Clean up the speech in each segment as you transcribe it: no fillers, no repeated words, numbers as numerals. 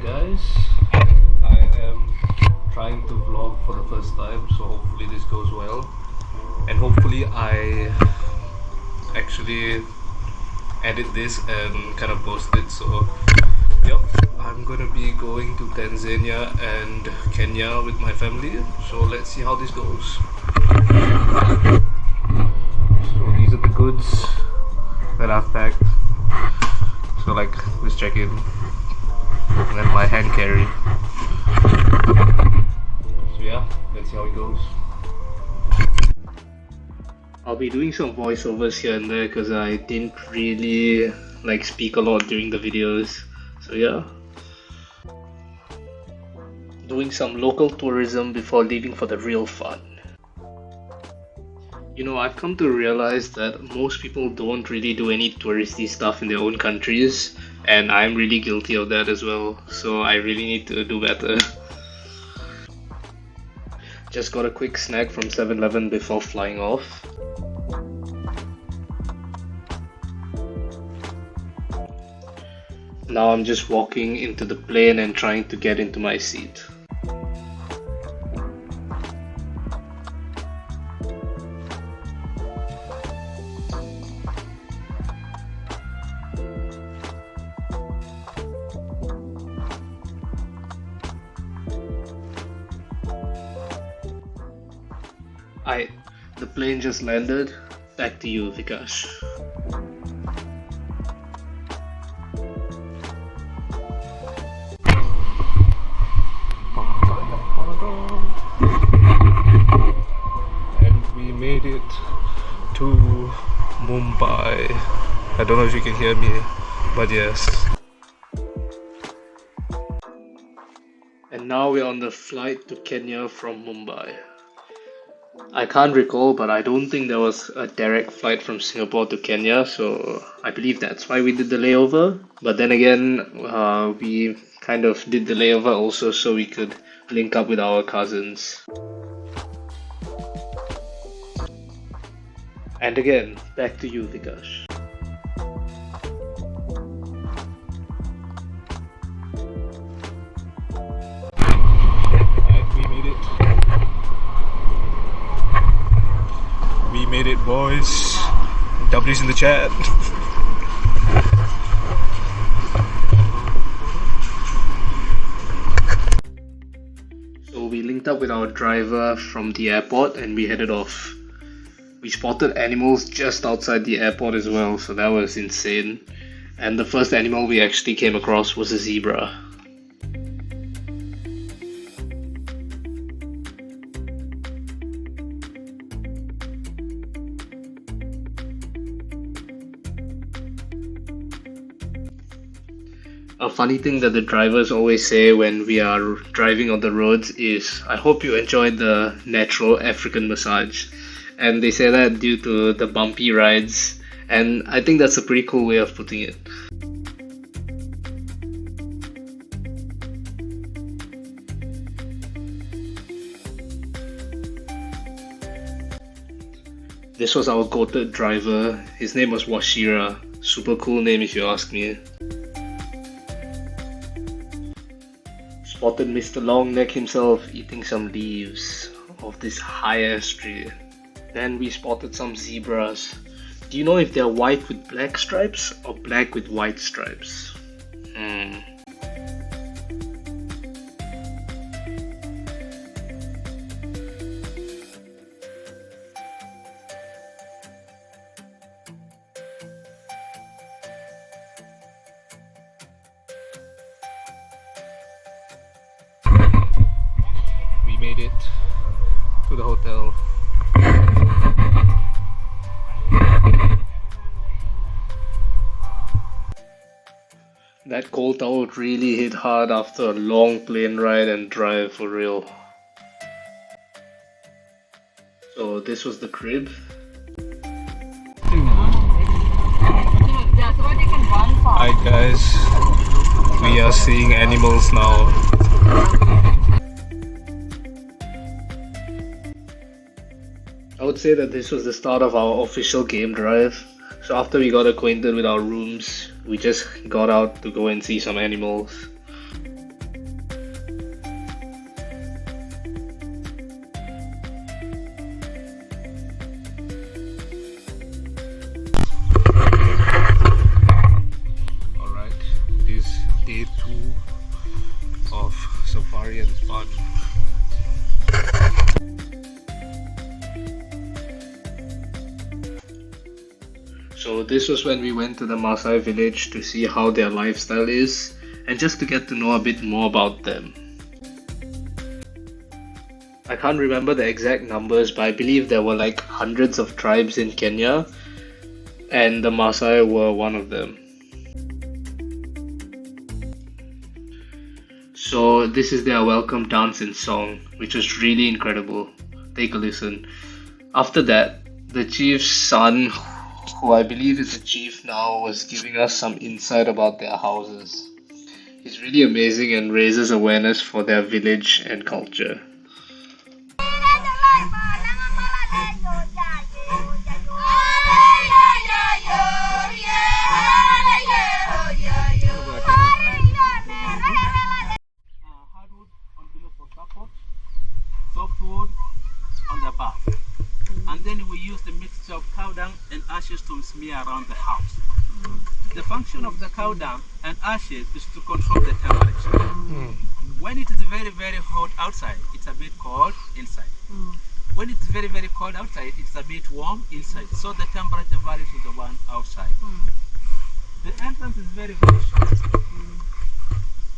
guys, I am trying to vlog for the first time, so hopefully this goes well, and hopefully I actually edit this and kind of post it. So yep, I'm gonna be going to Tanzania and Kenya with my family, so let's see how this goes. So these are the goods that I've packed, so like this check-in and then my hand carry. So yeah, let's see how it goes. I'll be doing some voiceovers here and there because I didn't really speak a lot during the videos. So yeah, doing some local tourism before leaving for the real fun. You know, I've come to realize that most people don't really do any touristy stuff in their own countries, and I'm really guilty of that as well, so I really need to do better. Just got a quick snack from 7-Eleven before flying off. Now I'm just walking into the plane and trying to get into my seat. The plane just landed. Back to you, Vikash. And we made it to Mumbai. I don't know if you can hear me, but yes. And now we're on the flight to Kenya from Mumbai. I can't recall, but I don't think there was a direct flight from Singapore to Kenya, so I believe that's why we did the layover. But then again, we kind of did the layover also so we could link up with our cousins. And again, back to you, Vikash. We made it, boys. W's in the chat. So we linked up with our driver from the airport and we headed off. We spotted animals just outside the airport as well, so that was insane. And the first animal we actually came across was a zebra. A funny thing that the drivers always say when we are driving on the roads is, I hope you enjoyed the natural African massage. And they say that due to the bumpy rides, and I think that's a pretty cool way of putting it. This was our goated driver. His name was Washira. Super cool name if you ask me. Spotted Mr. Longneck himself eating some leaves of this high-ass tree. Then we spotted some zebras. Do you know if they're white with black stripes or black with white stripes? We made it to the hotel. That cold towel really hit hard after a long plane ride and drive, for real. So this was the crib. Hi guys, we are seeing animals now. I would say that this was the start of our official game drive. So after we got acquainted with our rooms, we just got out to go and see some animals. day 2 of safari and fun. So this was when we went to the Maasai village to see how their lifestyle is and just to get to know a bit more about them. I can't remember the exact numbers, but I believe there were like hundreds of tribes in Kenya, and the Maasai were one of them. So this is their welcome dance and song, which was really incredible. Take a listen. After that, the chief's son, who I believe is a chief now, was giving us some insight about their houses. He's really amazing and raises awareness for their village and culture. Hardwood on below for support, softwood on the back. And then we use the mixture of cow dung and ashes to smear around the house. The function of the cow dung and ashes is to control the temperature. When it is very, very hot outside, it's a bit cold inside. When it's very, very cold outside, it's a bit warm inside. So the temperature varies with the one outside. The entrance is very, very short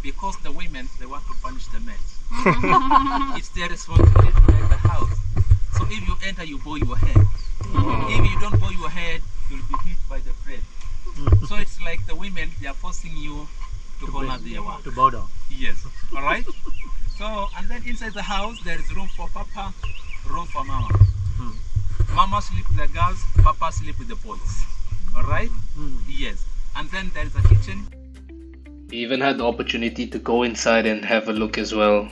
because the women, they want to punish the men. It's their responsibility to make the house. So if you enter, you bow your head. If you don't bow your head, you'll be hit by the thread. So it's like the women, they are forcing you to honor their work. To bow down. Yes. All right. So, and then inside the house, there is room for Papa, room for Mama. Mama sleep with the girls, Papa sleep with the boys. All right. Yes. And then there is a kitchen. We even had the opportunity to go inside and have a look as well.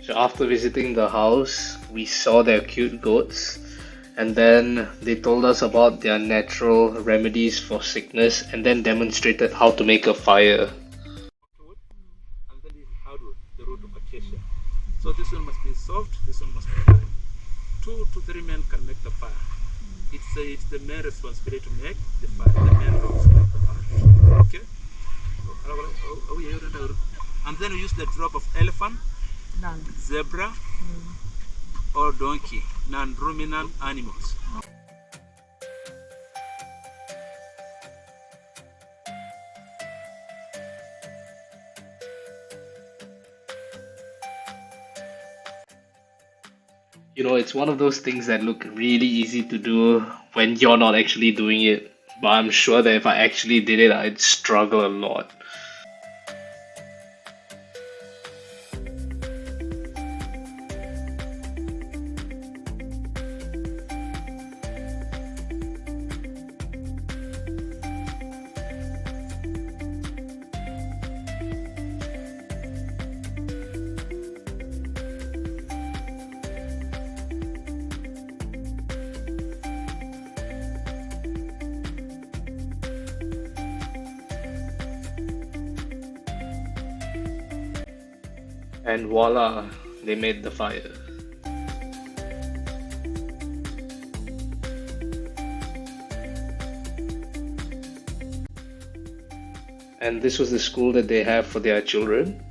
So after visiting the house, we saw their cute goats, and then they told us about their natural remedies for sickness and then demonstrated how to make a fire. Wood, and then this is hardwood, the root of acacia. So this one must be soft, this one must be hard. 2 to 3 men can make the fire. It's the man's responsibility to make the fire. The man rocks to make the fire. Okay? And then we use the drop of elephant, zebra, or donkey, non-ruminant animals. You know, it's one of those things that look really easy to do when you're not actually doing it. But I'm sure that if I actually did it, I'd struggle a lot. And voila, they made the fire. And this was the school that they have for their children.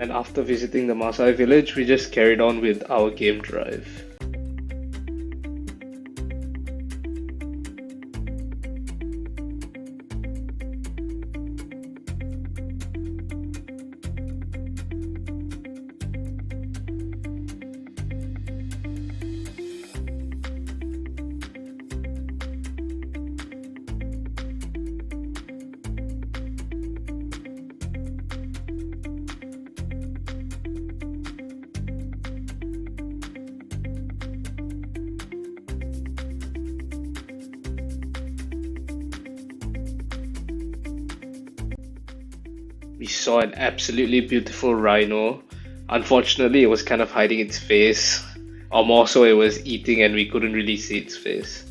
And after visiting the Maasai village, we just carried on with our game drive. We saw an absolutely beautiful rhino. Unfortunately, it was kind of hiding its face, or more so, it was eating and we couldn't really see its face.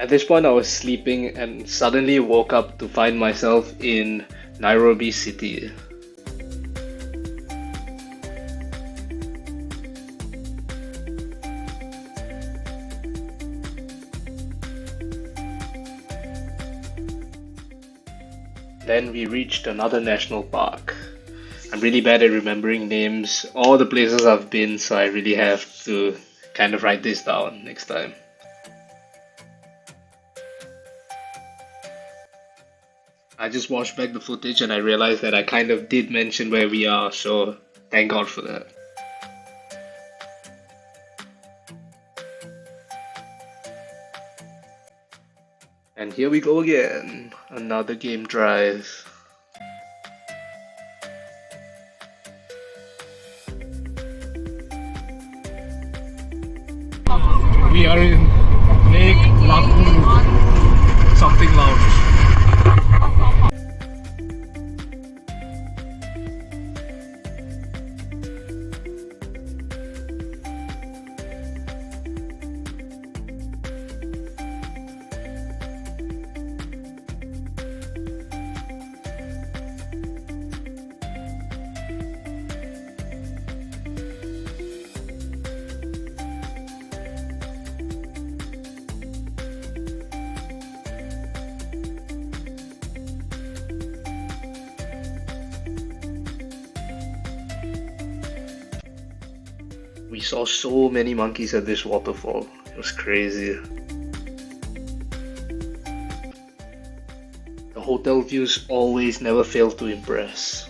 At this point, I was sleeping and suddenly woke up to find myself in Nairobi City. Then we reached another national park. I'm really bad at remembering names, all the places I've been, so I really have to kind of write this down next time. I just watched back the footage and I realized that I kind of did mention where we are, so thank God for that. And here we go again, another game drive. We are in Lake Nakuru, something lounge. We saw so many monkeys at this waterfall. It was crazy. The hotel views always never fail to impress.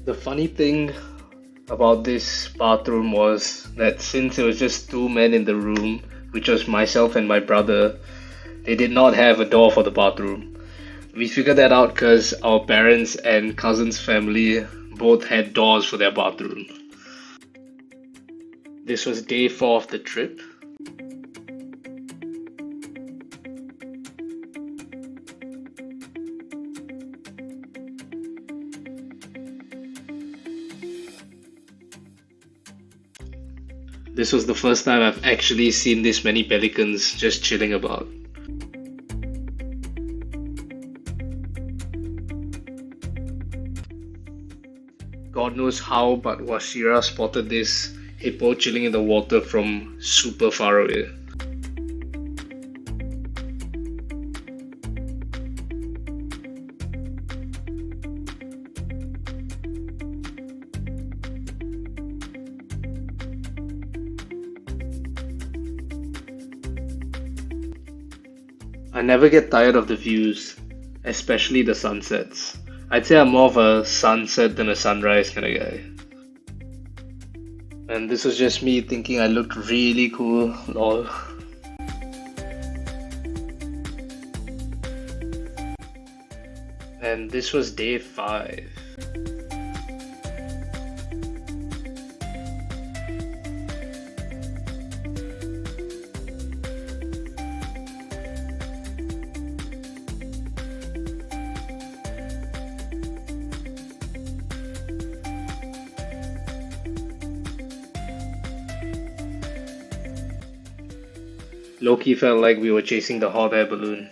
The funny thing about this bathroom was that since it was just two men in the room, which was myself and my brother, they did not have a door for the bathroom. We figured that out because our parents and cousins' family both had doors for their bathroom. This was day 4 of the trip. This was the first time I've actually seen this many pelicans just chilling about. God knows how, but Washira spotted this hippo chilling in the water from super far away. I never get tired of the views, especially the sunsets. I'd say I'm more of a sunset than a sunrise kind of guy. And this was just me thinking I looked really cool, lol. And this was day 5. Low-key felt like we were chasing the hot air balloon.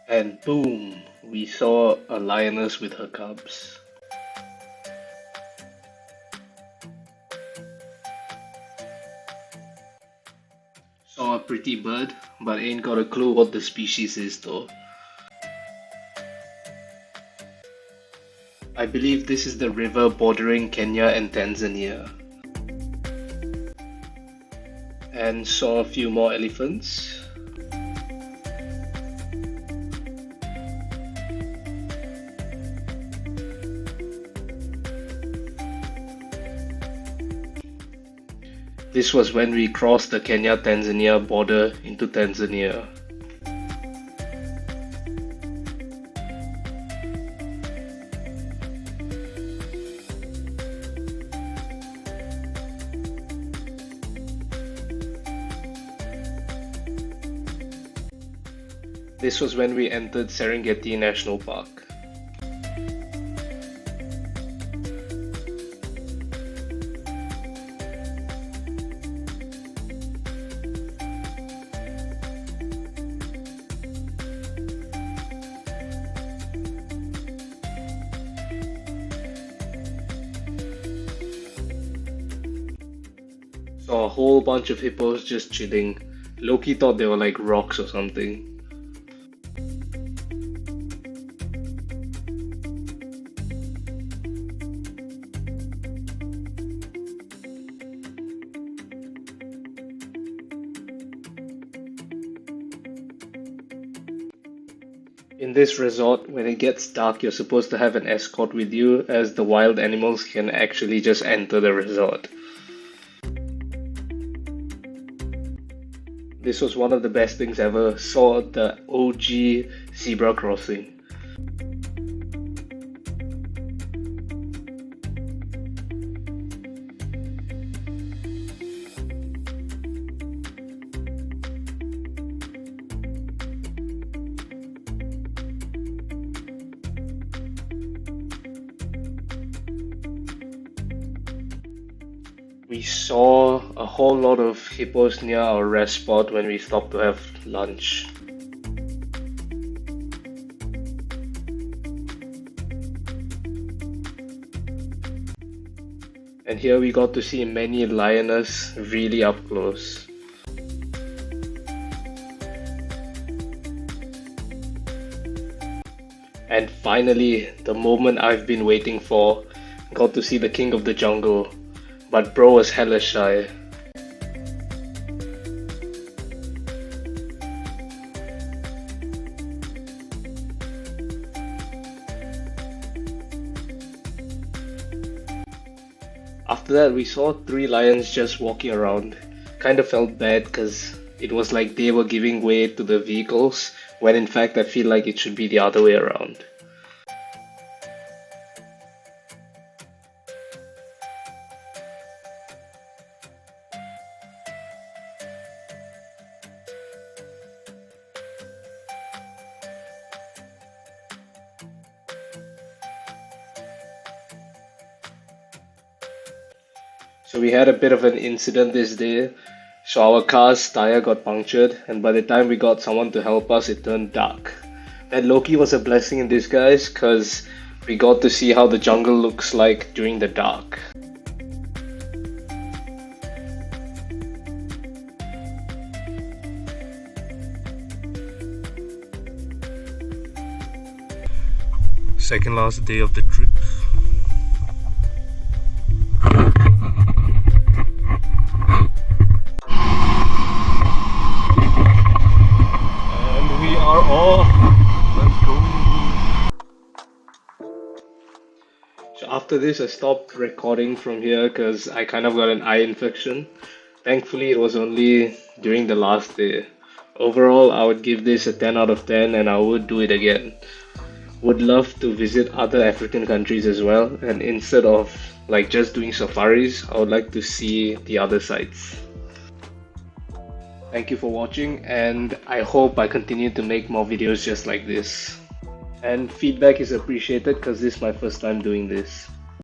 And boom, we saw a lioness with her cubs. Saw a pretty bird, but ain't got a clue what the species is though. I believe this is the river bordering Kenya and Tanzania. And saw a few more elephants. This was when we crossed the Kenya-Tanzania border into Tanzania. This was when we entered Serengeti National Park. Saw a whole bunch of hippos just chilling. Loki thought they were like rocks or something. In this resort, when it gets dark, you're supposed to have an escort with you, as the wild animals can actually just enter the resort. This was one of the best things ever. Saw the OG zebra crossing. We saw a whole lot of hippos near our rest spot when we stopped to have lunch. And here we got to see many lioness really up close. And finally, the moment I've been waiting for, got to see the king of the jungle. But bro was hella shy. After that, we saw 3 lions just walking around. Kind of felt bad because it was like they were giving way to the vehicles, when in fact I feel like it should be the other way around. So we had a bit of an incident this day. So our car's tire got punctured, and by the time we got someone to help us, it turned dark. That Loki was a blessing in disguise, cause we got to see how the jungle looks like during the dark. Second last day of the trip. So after this, I stopped recording from here because I kind of got an eye infection. Thankfully, it was only during the last day. Overall, I would give this a 10 out of 10 and I would do it again. Would love to visit other African countries as well, and instead of like just doing safaris, I would like to see the other sites. Thank you for watching, and I hope I continue to make more videos just like this. And feedback is appreciated because this is my first time doing this.